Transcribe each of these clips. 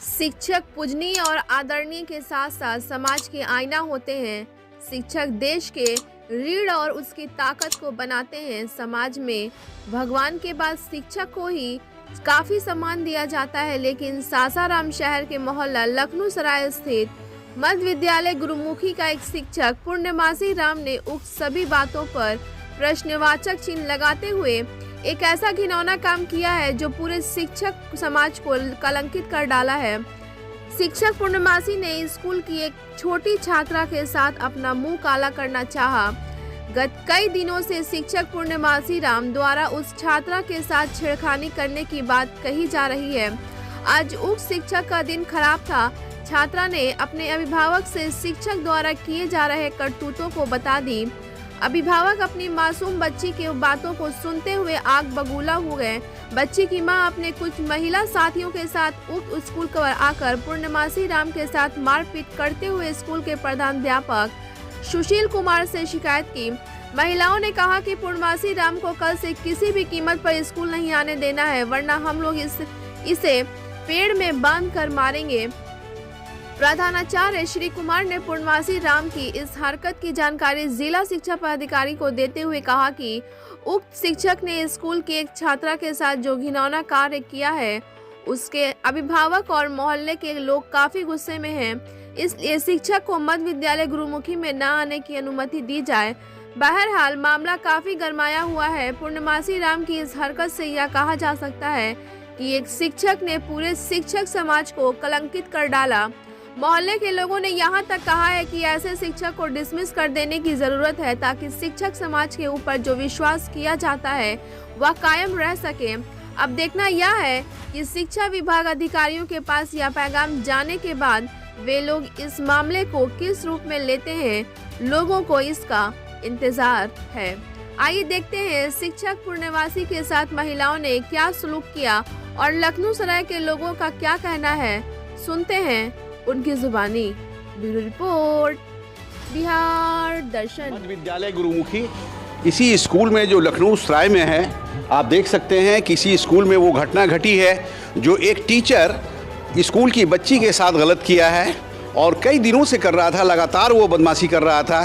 शिक्षक पूजनीय और आदरणीय के साथ साथ समाज के आईना होते हैं। शिक्षक देश के रीढ़ और उसकी ताकत को बनाते हैं। समाज में भगवान के बाद शिक्षक को ही काफी सम्मान दिया जाता है, लेकिन सासाराम शहर के मोहल्ला लखनऊ सराय स्थित मध्य विद्यालय गुरुमुखी का एक शिक्षक पूर्णमासी राम ने उक्त सभी बातों पर प्रश्नवाचक चिन्ह लगाते हुए एक ऐसा घिनौना काम किया है जो पूरे शिक्षक समाज को कलंकित कर डाला है। शिक्षक पूर्णमासी ने स्कूल की एक छोटी छात्रा के साथ अपना मुंह काला करना चाहा। गत कई दिनों से शिक्षक पूर्णमासी राम द्वारा उस छात्रा के साथ छेड़खानी करने की बात कही जा रही है। आज उक्त शिक्षक का दिन खराब था। छात्रा ने अपने अभिभावक से शिक्षक द्वारा किए जा रहे करतूतों को बता दी। अभिभावक अपनी मासूम बच्ची की बातों को सुनते हुए आग बबूला हो गए। बच्ची की मां अपने कुछ महिला साथियों के साथ उक्त स्कूल पर आकर पूर्णमासी राम के साथ मारपीट करते हुए स्कूल के प्रधानाध्यापक सुशील कुमार से शिकायत की। महिलाओं ने कहा कि पूर्णमासी राम को कल से किसी भी कीमत पर स्कूल नहीं आने देना है, वरना हम लोग इसे पेड़ में बांध कर मारेंगे। प्रधानाचार्य श्री कुमार ने पूर्णमासी राम की इस हरकत की जानकारी जिला शिक्षा पदाधिकारी को देते हुए कहा कि उक्त शिक्षक ने स्कूल की एक छात्रा के साथ जो घिनौना कार्य किया है, उसके अभिभावक और मोहल्ले के लोग काफी गुस्से में हैं। इसलिए शिक्षक को मध्य विद्यालय गुरुमुखी में न आने की अनुमति दी जाए। बहरहाल मामला काफी गरमाया हुआ है। पूर्णमासी राम की इस हरकत से यह कहा जा सकता है कि एक शिक्षक ने पूरे शिक्षक समाज को कलंकित कर डाला। मोहल्ले के लोगों ने यहां तक कहा है कि ऐसे शिक्षक को डिसमिस कर देने की जरूरत है, ताकि शिक्षक समाज के ऊपर जो विश्वास किया जाता है वह कायम रह सके। अब देखना यह है कि शिक्षा विभाग अधिकारियों के पास यह पैगाम जाने के बाद वे लोग इस मामले को किस रूप में लेते हैं। लोगों को इसका इंतजार है। आइए देखते हैं शिक्षक पूर्णमासी के साथ महिलाओं ने क्या सलूक किया और लखनऊ सराय के लोगों का क्या कहना है। सुनते हैं उनकी जुबानी। ब्यूरो रिपोर्ट, बिहार दर्शन। मध्य विद्यालय गुरुमुखी इसी स्कूल में जो लखनऊ सराय में है, आप देख सकते हैं कि इसी स्कूल में वो घटना घटी है जो एक टीचर स्कूल की बच्ची के साथ गलत किया है और कई दिनों से कर रहा था। लगातार वो बदमाशी कर रहा था।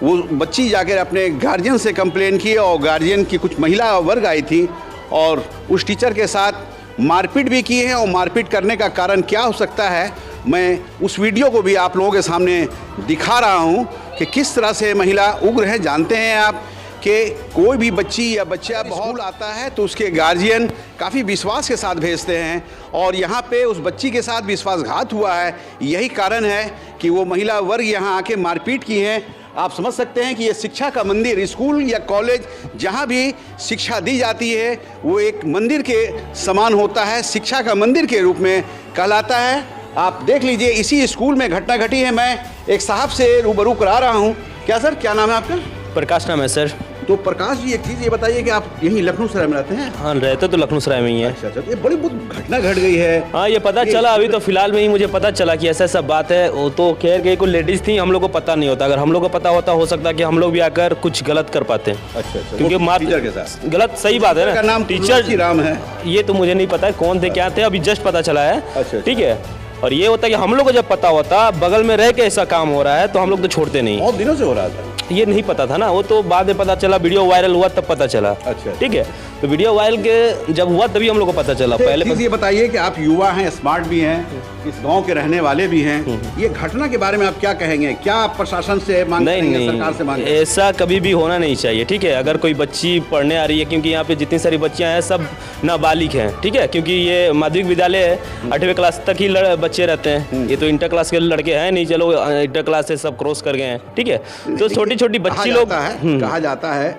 वो बच्ची जाकर अपने गार्जियन से कंप्लेन की और गार्जियन की कुछ महिला वर्ग आई थी और उस टीचर के साथ मारपीट भी की है। और मारपीट करने का कारण क्या हो सकता है, मैं उस वीडियो को भी आप लोगों के सामने दिखा रहा हूं कि किस तरह से महिला उग्र है। जानते हैं आप कि कोई भी बच्ची या बच्चा बहुत आता है तो उसके गार्जियन काफ़ी विश्वास के साथ भेजते हैं और यहाँ पे उस बच्ची के साथ विश्वासघात हुआ है। यही कारण है कि वो महिला वर्ग यहाँ आके मारपीट की हैं। आप समझ सकते हैं कि ये शिक्षा का मंदिर, स्कूल या कॉलेज जहाँ भी शिक्षा दी जाती है वो एक मंदिर के समान होता है, शिक्षा का मंदिर के रूप में कहलाता है। आप देख लीजिए इसी स्कूल में घटना घटी है। मैं एक साहब से रूबरू करा रहा हूँ। क्या सर, क्या नाम है आपका? प्रकाश नाम है सर। तो प्रकाश जी, एक चीज़ ये बताइए कि आप यहीं लखनऊ सराय में रहते हैं? हाँ, रहते तो लखनऊ सराय में ही है। अच्छा, ये बड़ी बहुत घटना घट गई है। हाँ, ये पता चला अभी तो फिलहाल में ही मुझे पता चला कि ऐसा सब बात है। वो तो खैर के कोई लेडीज थी, हम लोग को पता नहीं होता। अगर हम लोग को पता होता हो सकता है कि हम लोग भी आकर कुछ गलत कर पाते हैं। अच्छा, क्योंकि टीचर के साथ गलत, सही बात है ना। नाम टीचर राम है, ये तो मुझे नहीं पता है कौन थे क्या थे, अभी जस्ट पता चला है। अच्छा, ठीक है। और ये होता है कि हम लोग को जब पता होता बगल में रह के ऐसा काम हो रहा है तो हम लोग तो छोड़ते नहीं। बहुत दिनों से हो रहा था, ये नहीं पता था ना। वो तो बाद में पता चला, वीडियो वायरल हुआ तब पता चला। अच्छा, ठीक है। तो वीडियो वायरल के जब हुआ तभी हम लोग को पता चला। पहले ये बताइए कि आप युवा हैं, स्मार्ट भी हैं, इस गांव के रहने वाले भी हैं, ये घटना के बारे में आप क्या कहेंगे? क्या आप प्रशासन से मांग करेंगे, सरकार से मांग करेंगे? ऐसा कभी भी होना नहीं चाहिए। ठीक है। अगर कोई बच्ची पढ़ने आ रही है, क्योंकि यहाँ पे जितनी सारी बच्चियाँ हैं सब नाबालिग हैं। ठीक है। क्योंकि ये माध्यमिक विद्यालय है, 8वीं क्लास तक ही बच्चे रहते हैं। ये तो इंटर क्लास के लड़के हैं नहीं, चलो इंटर क्लास से सब क्रॉस कर गए हैं। ठीक है। तो छोटी छोटी बच्ची लोग, कहा जाता है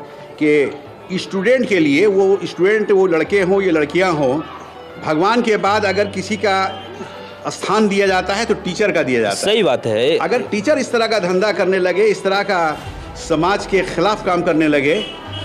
कि स्टूडेंट के लिए, वो स्टूडेंट वो लड़के हों या लड़कियां हों, भगवान के बाद अगर किसी का स्थान दिया जाता है तो टीचर का दिया जाता है। सही बात है। अगर टीचर इस तरह का धंधा करने लगे, इस तरह का समाज के खिलाफ काम करने लगे,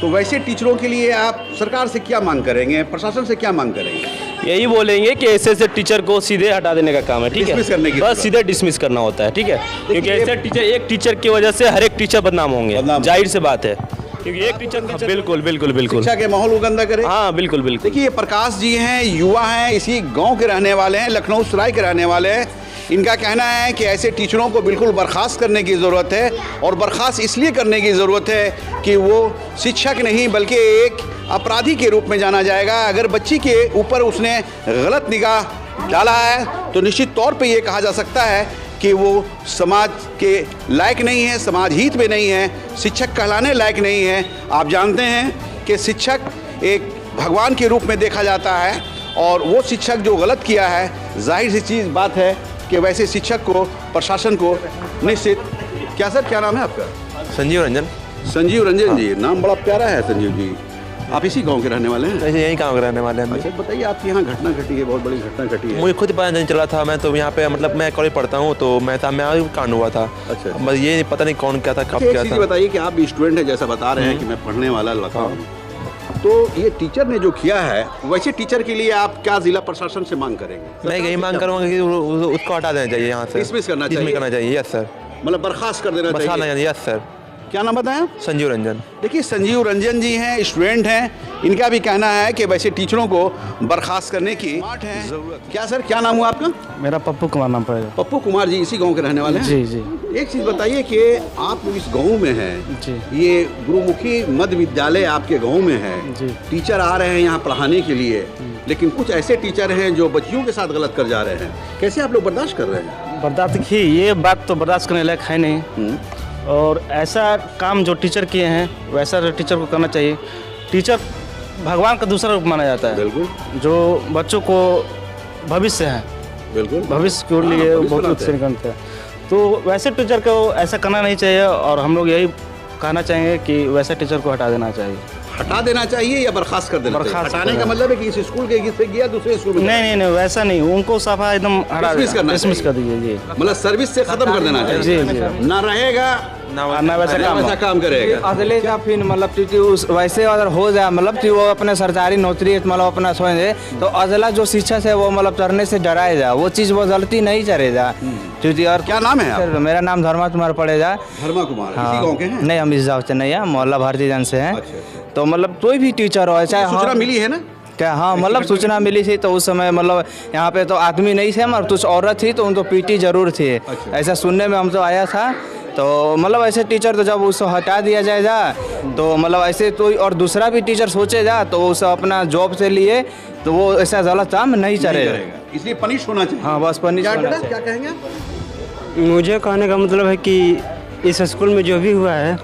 तो वैसे टीचरों के लिए आप सरकार से क्या मांग करेंगे, प्रशासन से क्या मांग करेंगे? यही बोलेंगे कि ऐसे टीचर को सीधे हटा देने का काम है। ठीक है। बस सीधे डिसमिस करना होता है। ठीक है। क्योंकि ऐसे टीचर, एक टीचर की वजह से हर एक टीचर बदनाम होंगे, जाहिर से बात है। क्योंकि एक टीचर बिल्कुल बिल्कुल बिल्कुल शिक्षा के माहौल को गंदा करे। हाँ बिल्कुल बिल्कुल। देखिए, ये प्रकाश जी हैं, युवा हैं, इसी गांव के रहने वाले हैं, लखनऊ सराय के रहने वाले हैं। इनका कहना है कि ऐसे टीचरों को बिल्कुल बर्खास्त करने की ज़रूरत है, और बर्खास्त इसलिए करने की ज़रूरत है कि वो शिक्षक नहीं बल्कि एक अपराधी के रूप में जाना जाएगा। अगर बच्ची के ऊपर उसने गलत निगाह डाला है तो निश्चित तौर पे ये कहा जा सकता है कि वो समाज के लायक नहीं है, समाज हित में नहीं है, शिक्षक कहलाने लायक नहीं है। आप जानते हैं कि शिक्षक एक भगवान के रूप में देखा जाता है, और वो शिक्षक जो गलत किया है, जाहिर सी चीज़ बात है कि वैसे शिक्षक को, प्रशासन को निश्चित। क्या सर, क्या नाम है आपका? संजीव रंजन। संजीव रंजन जी, नाम बड़ा प्यारा है संजीव जी। आप इसी गांव के रहने वाले हैं? ऐसे यही काम रहने वाले हैं। अच्छा, बताइए, आपके यहाँ घटना घटी है, बहुत बड़ी घटना घटी है। मुझे खुद पता नहीं चला था। मैं तो यहाँ पे मतलब मैं कॉलेज पढ़ता हूँ, तो मैं कांड हुआ था। अच्छा। बस ये पता नहीं कौन क्या था, कब एक क्या चीज़ था। बताइए कि आप भी स्टूडेंट हैं, जैसा बता रहे हैं कि मैं पढ़ने वाला लड़का हूँ, तो ये टीचर ने जो किया है, वैसे टीचर के लिए आप क्या जिला प्रशासन से मांग करेंगे? मैं यही मांग करूँगा कि उसको हटा देना चाहिए यहाँ से। डिसमिस करना डिसमिस चाहिए। करना चाहिए। Yes sir. मतलब बर्खास्त कर देना चाहिए। Yes sir. क्या नाम बताया? संजीव रंजन। देखिए, संजीव रंजन जी हैं, स्टूडेंट हैं। इनका भी कहना है कि वैसे टीचरों को बर्खास्त करने की जरूरत। क्या सर, क्या नाम हुआ आपका? मेरा पप्पू कुमार नाम पड़ेगा। पप्पू कुमार जी, इसी गांव के रहने वाले हैं? जी जी एक चीज़ बताइए कि आप इस गांव में हैं जी। ये गुरुमुखी मध्य विद्यालय आपके गांव में है जी। टीचर आ रहे हैं यहाँ पढ़ाने के लिए, लेकिन कुछ ऐसे टीचर हैं जो बच्चियों के साथ गलत कर जा रहे हैं। कैसे आप लोग बर्दाश्त कर रहे हैं? बर्दाश्त देखिए, ये बात तो बर्दाश्त करने लायक है नहीं, और ऐसा काम जो टीचर किए हैं वैसा टीचर को करना चाहिए। टीचर भगवान का दूसरा रूप माना जाता है, बिल्कुल, जो बच्चों को भविष्य है, बिल्कुल भविष्य के लिए भविष्य बहुत बनाते कुछ करते हैं। तो वैसे टीचर को ऐसा करना नहीं चाहिए, और हम लोग यही कहना चाहेंगे कि वैसे टीचर को हटा देना चाहिए। हटा देना चाहिए या बर्खास्त कर देना चाहिए? बर्खास्त हटाने का मतलब है कि इस स्कूल के से गया दूसरे स्कूल में? नहीं नहीं नहीं, वैसा नहीं, उनको सफा एकदम हटा Dismiss करना डिसमिस कर चाहिए। दीजिए जी। मतलब सर्विस से खत्म कर देना चाहिए। जी जी, ना रहेगा ना वैसा ना काम वैसा काम करेगा। अगले का फिर मतलब क्योंकि उस वैसे अगर हो जाए, मतलब कि वो अपने सरकारी नौकरी मतलब अपना सोचे, तो अगला जो शिक्षक है वो मतलब चढ़ने से डराए जा, वो चीज़ वो गलती नहीं करेगा। क्योंकि और क्या नाम है आप? सर, मेरा नाम धर्मा कुमार पड़ेगा। धर्मा कुमार, हाँ। इसी गांव के हैं? नहीं, हम इस गाँव से नहीं है, मोहल्ला भारती जन से हैं। अच्छा, अच्छा। तो मतलब कोई भी टीचर हो, चाहे सूचना मिली है ना? क्या? हाँ, मतलब सूचना मिली थी, तो उस समय मतलब यहाँ पे तो आदमी नहीं थे, मगर कुछ औरत थी, तो उनको पीटी जरूर थी। अच्छा। ऐसा सुनने में हम तो आया था। तो मतलब ऐसे टीचर तो जब उसको हटा दिया जाएगा, तो मतलब ऐसे कोई और दूसरा भी टीचर सोचेगा, तो उसे अपना जॉब से लिए तो वो ऐसा गलत काम नहीं चलेगा। इसलिए पनिश होना चाहिए। हाँ, बस पनिश क्या होना बेटा, चाहिए। क्या कहेंगे आप? मुझे कहने का मतलब है कि इस स्कूल में जो भी हुआ है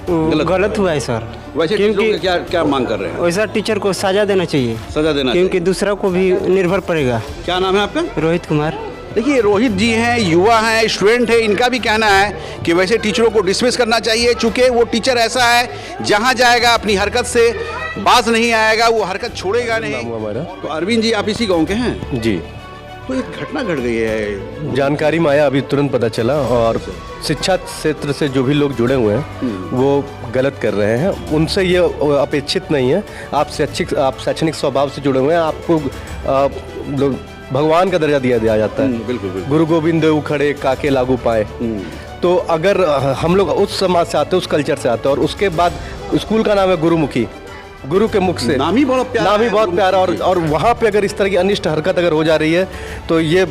वो गलत हुआ है सर। वैसे टीचरों के क्या क्या मांग कर रहे हैं? वैसा टीचर को सजा देना चाहिए, सजा देना क्योंकि चाहिए। दूसरा को भी निर्भर पड़ेगा। क्या नाम है आपका? रोहित कुमार। देखिए, रोहित जी हैं, युवा हैं, स्टूडेंट है। इनका भी कहना है कि वैसे टीचरों को डिसमिस करना चाहिए, चूँकि वो टीचर ऐसा है जहाँ जाएगा अपनी हरकत से बाज नहीं आएगा, वो हरकत छोड़ेगा नहीं। तो अरविंद जी, आप इसी गांव के हैं? जी, तो एक घटना घट गई है, जानकारी में आया, अभी तुरंत पता चला, और शिक्षा क्षेत्र से जो भी लोग जुड़े हुए हैं वो गलत कर रहे हैं। उनसे ये अपेक्षित नहीं है। आप शैक्षणिक स्वभाव से जुड़े हुए हैं, आपको भगवान का दर्जा दिया जाता है। बिल्कुल बिल्कुल। गुरु गोविंद देव खड़े काके लागू पाए। तो अगर हम लोग उस समाज से आते हैं, उस कल्चर से आते हैं, और उसके बाद स्कूल का नाम है गुरुमुखी, गुरु के मुख से नाम ही बहुत प्यारा, नाम ही बहुत प्यारा, और वहाँ पे अगर इस तरह की अनिष्ट हरकत अगर हो जा रही है तो ये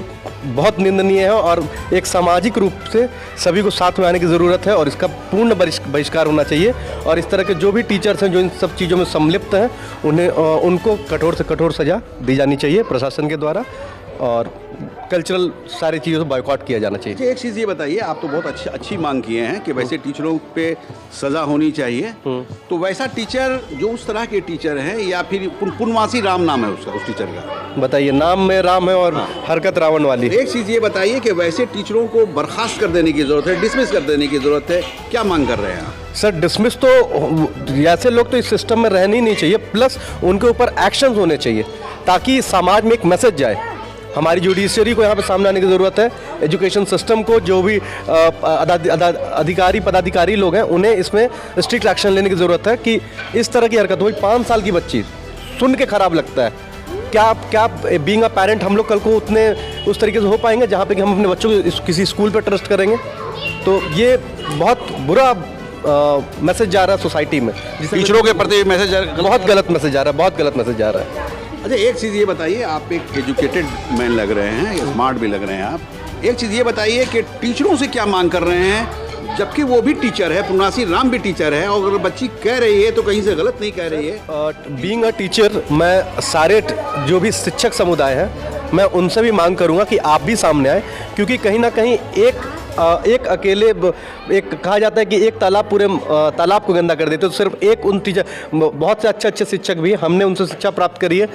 बहुत निंदनीय है, और एक सामाजिक रूप से सभी को साथ में आने की ज़रूरत है, और इसका पूर्ण बहिष्कार होना चाहिए। और इस तरह के जो भी टीचर्स हैं जो इन सब चीज़ों में सम्मिलित हैं, उन्हें उनको कठोर से कठोर सज़ा दी जानी चाहिए प्रशासन के द्वारा, और कल्चरल सारी चीज़ों से बॉयकॉट किया जाना चाहिए। एक चीज़ ये बताइए, आप तो बहुत अच्छी मांग किए हैं कि वैसे टीचरों पे सज़ा होनी चाहिए। तो वैसा टीचर जो उस तरह के टीचर हैं, या फिर पूर्णवासी राम नाम है उसका, उस टीचर का बताइए। नाम में राम है और हरकत रावण वाली। एक चीज़ ये बताइए कि वैसे टीचरों को बर्खास्त कर देने की ज़रूरत है, डिसमिस कर देने की ज़रूरत है, क्या मांग कर रहे हैं आप? सर, डिसमिस तो ऐसे लोग तो इस सिस्टम में रहने ही नहीं चाहिए, प्लस उनके ऊपर एक्शंस होने चाहिए ताकि समाज में एक मैसेज जाए। हमारी जुडिशरी को यहाँ पे सामने आने की ज़रूरत है। एजुकेशन सिस्टम को जो भी अधिकारी पदाधिकारी लोग हैं उन्हें इसमें स्ट्रिक्ट एक्शन लेने की ज़रूरत है कि इस तरह की हरकत हुई। 5 साल की बच्ची, सुन के खराब लगता है। क्या बीइंग अ पेरेंट हम लोग कल को उतने उस तरीके से हो पाएंगे जहाँ पे कि हम अपने बच्चों को किसी स्कूल पर ट्रस्ट करेंगे? तो ये बहुत बुरा मैसेज जा रहा है सोसाइटी में, जिससे टीचरों के प्रति मैसेज बहुत गलत मैसेज जा रहा है, बहुत गलत मैसेज जा रहा है। अच्छा, एक चीज़ ये बताइए, आप एक एजुकेटेड मैन लग रहे हैं, स्मार्ट भी लग रहे हैं आप। एक चीज़ ये बताइए कि टीचरों से क्या मांग कर रहे हैं, जबकि वो भी टीचर है, पूर्णासी राम भी टीचर है, और अगर बच्ची कह रही है तो कहीं से गलत नहीं कह रही है। बीइंग अ टीचर, मैं सारे जो भी शिक्षक समुदाय हैं, मैं उनसे भी मांग करूंगा कि आप भी सामने आए, क्योंकि कहीं ना कहीं एक अकेले एक कहा जाता है कि एक तालाब पूरे तालाब को गंदा कर देते, तो सिर्फ एक उन टीचर, बहुत से अच्छे शिक्षक भी हमने उनसे शिक्षा प्राप्त करी है,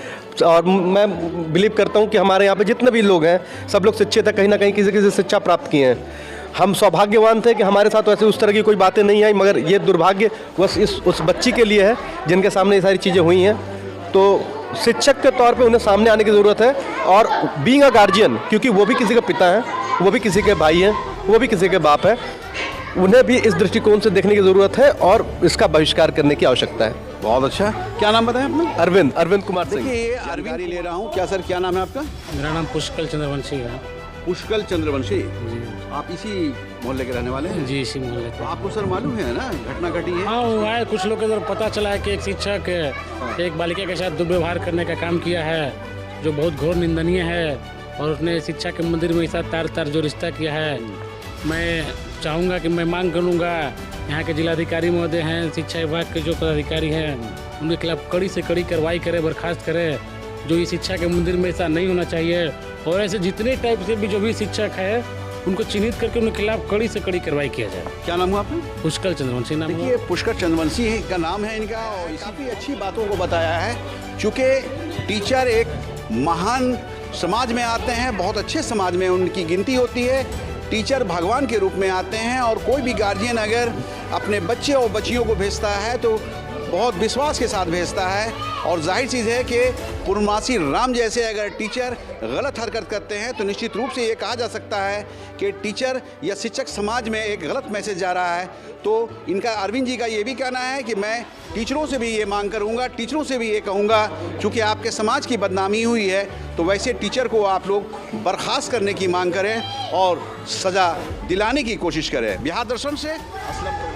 और मैं बिलीव करता हूं कि हमारे यहाँ पे जितने भी लोग हैं सब लोग शिक्षित हैं, कहीं ना कहीं किसी किसी से शिक्षा प्राप्त किए हैं। हम सौभाग्यवान थे कि हमारे साथ वैसे उस तरह की कोई बातें नहीं आई, मगर ये दुर्भाग्य बस उस बच्ची के लिए है जिनके सामने ये सारी चीज़ें हुई हैं। तो शिक्षक के तौर पे उन्हें सामने आने की ज़रूरत है, और बीइंग अ गार्जियन, क्योंकि वो भी किसी के पिता हैं, वो भी किसी के भाई हैं, वो भी किसी के बाप हैं, उन्हें भी इस दृष्टिकोण से देखने की ज़रूरत है और इसका बहिष्कार करने की आवश्यकता है। बहुत अच्छा। क्या नाम बताया आपने? अरविंद कुमार सिंह। देखिए, ये जानकारी ले रहा हूँ। क्या सर, क्या नाम है आपका? मेरा नाम पुष्कल चंद्रवंशी है। पुष्कल चंद्रवंशी जी। आप इसी मोहल्ले के रहने वाले हैं? जी, इसी मोहल्ले के। तो आपको सर मालूम है ना घटना घटी है? हाँ, हुआ है। कुछ लोग को पता चला है कि एक शिक्षक एक बालिका के साथ दुर्व्यवहार करने का काम किया है, जो बहुत घोर निंदनीय है, और उसने शिक्षा के मंदिर में ऐसा तार जो रिश्ता किया है। मैं चाहूँगा कि मैं मांग करूँगा, यहाँ के जिलाधिकारी महोदय हैं, शिक्षा विभाग के जो पदाधिकारी हैं, उनके खिलाफ कड़ी से कड़ी कार्रवाई करे, बर्खास्त करे। जो ये शिक्षा के मंदिर में ऐसा नहीं होना चाहिए, और ऐसे जितने टाइप से भी जो भी शिक्षक है उनको चिन्हित करके उनके खिलाफ कड़ी से कड़ी कार्रवाई किया जाए। क्या नाम हुआ आपने? पुष्कल चंद्रवंशी नाम। देखिए, पुष्कर चंद्रवंशी का नाम है इनका, और काफ़ी अच्छी बातों को बताया है। चूँकि टीचर एक महान समाज में आते हैं, बहुत अच्छे समाज में उनकी गिनती होती है। टीचर भगवान के रूप में आते हैं, और कोई भी गार्जियन अगर अपने बच्चे और बच्चियों को भेजता है तो बहुत विश्वास के साथ भेजता है। और जाहिर चीज़ है कि पूर्णमासी राम जैसे अगर टीचर गलत हरकत करते हैं तो निश्चित रूप से ये कहा जा सकता है कि टीचर या शिक्षक समाज में एक गलत मैसेज जा रहा है। तो इनका, अरविंद जी का ये भी कहना है कि मैं टीचरों से भी ये मांग करूँगा, टीचरों से भी ये कहूँगा, चूँकि आपके समाज की बदनामी हुई है तो वैसे टीचर को आप लोग बर्खास्त करने की मांग करें और सज़ा दिलाने की कोशिश करें। बिहार दर्शन से असलम।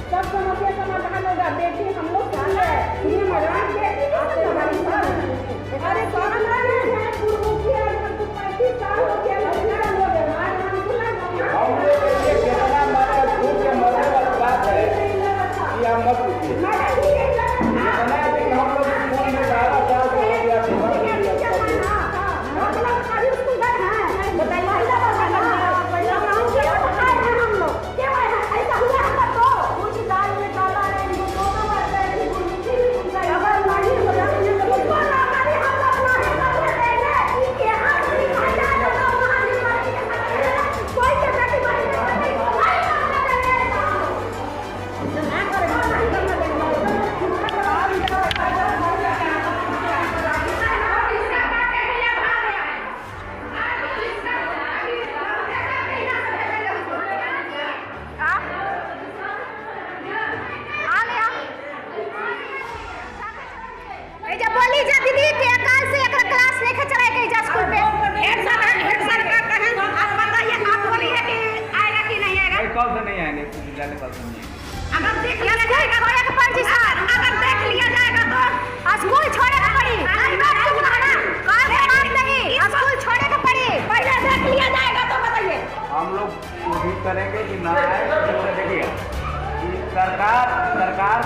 सब समस्या समाधान होगा। बेटी हम लोग अरे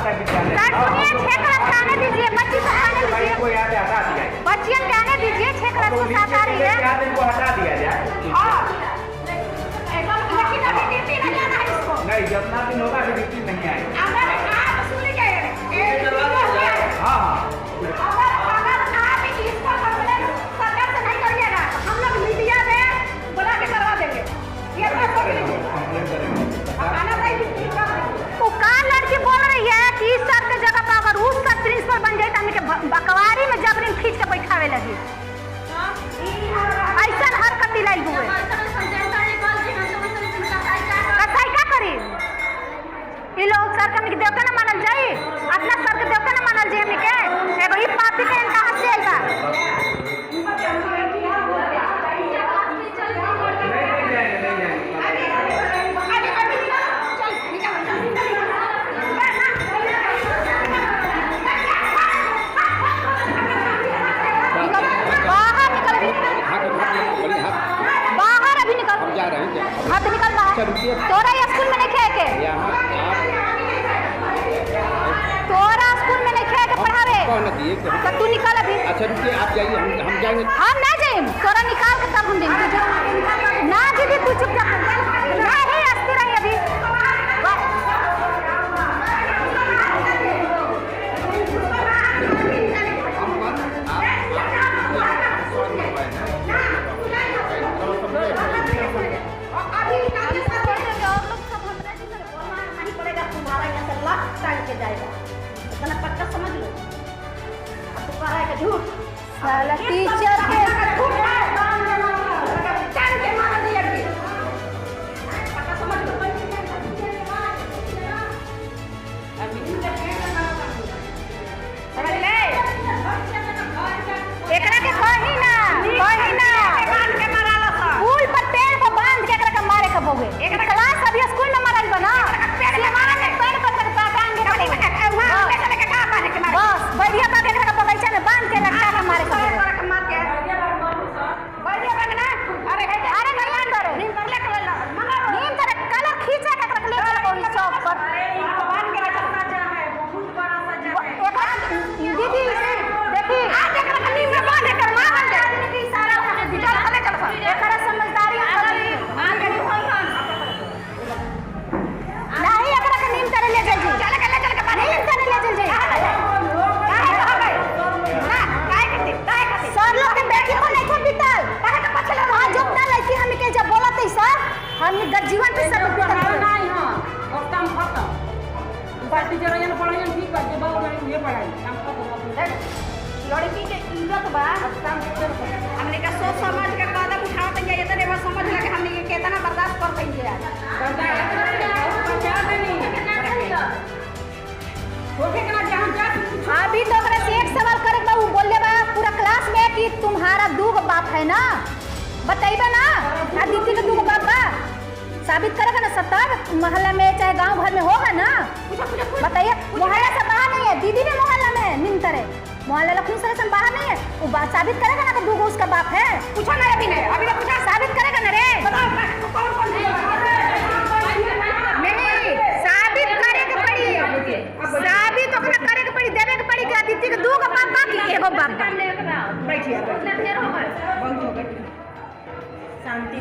6 क्लास का आने दीजिए, बच्ची को आने दीजिए, बच्चियों के आने दीजिए, 6 क्लास को साथ आ रही है। हटा दिया जाए। लेकिन अभी ड्यूटी नहीं जाना है इसको। नहीं, जितना दिन होगा अभी ड्यूटी नहीं आएगी। अगर आप सुनिए, अगर आप इसको कंप्लेंट सरकार से नहीं करिएगा, हम लोग मीडिया में बुला के करवा देंगे। ये बात समझ लीजिए। वो कान लड़की बोल रही है कि इस सर के जगह पर अगर उस सर प्रिंसिपल बन जाए तो हमके बकवारी में जबरन खींच के बैठावे लगी। ऐसा हरकत लाई हुए कसाई का करी। ये लोग सर के हमके देवता ना मानल जाई, अपना सर के देवता ना मानल जाई। हमके एगो ही पापी के कहां से आइबा। बाहर अभी निकल, हाथ निकल बाहर। तोरा स्कूल में नहीं खे के, तोरा स्कूल में नहीं खे के पढ़ावे तो तू निकल अभी। अच्छा रुकिए, आप जाइए, हम जाएंगे। हम ना जाए, तोरा निकाल के तब हम देंगे। ना दीदी तू चुपचाप नहीं हंसती रही अभी। पक्का समझ लो, झूठ साला टीचर के पक्का समझ लो। समझ ले, एकरा के कही ना बांध के माराला सा फूल पर पेड़ को बांध के एकरा के मारे के बोगे। एकरा क्लास अभी स्कूल में मारल बना पेड़ मारा के पेड़ पर बांध के पड़े बस बढ़िया बात। एकरा के बगीचा में बांध के लटका के मारे के मार के बढ़िया बात ना। अरे नहीं करे नीम कर ले नीम करे कलर खींचा के रख ले कोई चौक पर बांध के रखना चाहे। बहुत बड़ा सजा है दीदी। देखी आज एकरा के नीम में बांध के मार दे सारा चल चले चल एकरा समझदारी आन के नहीं एकरा के नीम करे ले चल जी। चल के नीम करे ले चल जी। सर लोग के बेटी को नहीं थे पिटल काहे के पछले हां जो ना लड़की हम के जब बोलत है सर हम जीवन पे सब पिटल नहीं हां और काम खत्म। पार्टी जरा ये पढ़ाई ठीक कर दे बाबू नहीं ये पढ़ाई काम खत्म। लड़की के इज्जत बा काम हमने का सोच समझ के कदम उठाते हैं। ये तो नहीं समझ लगे हमने के कितना बर्दाश्त करते हैं यार। अभी तो ओकरा से एक सवाल करे बा, वो बोले बा पूरा क्लास में कि तुम्हारा 2 बाप है ना, बताइबा ना। आ दीदी के 2 बाप बा साबित करेगा ना सत्तर मोहल्ला में चाहे गांव घर में होगा ना। बताइए मोहल्ला से बाहर नहीं है, दीदी भी मोहल्ला में है निमतरे मोहल्ला लखनऊ से बाहर नहीं है। वो बात साबित करेगा ना कि 2 उसका बाप है। पूछा ना अभी नहीं, अभी तो पूछा साबित करेगा ना रे। नहीं साबित करे के पड़ी, साबित ओकरा करे के पड़ी, देवे के पड़ी कि दीदी के 2 बाप बा कि एगो बाप बा। बैठिए शांति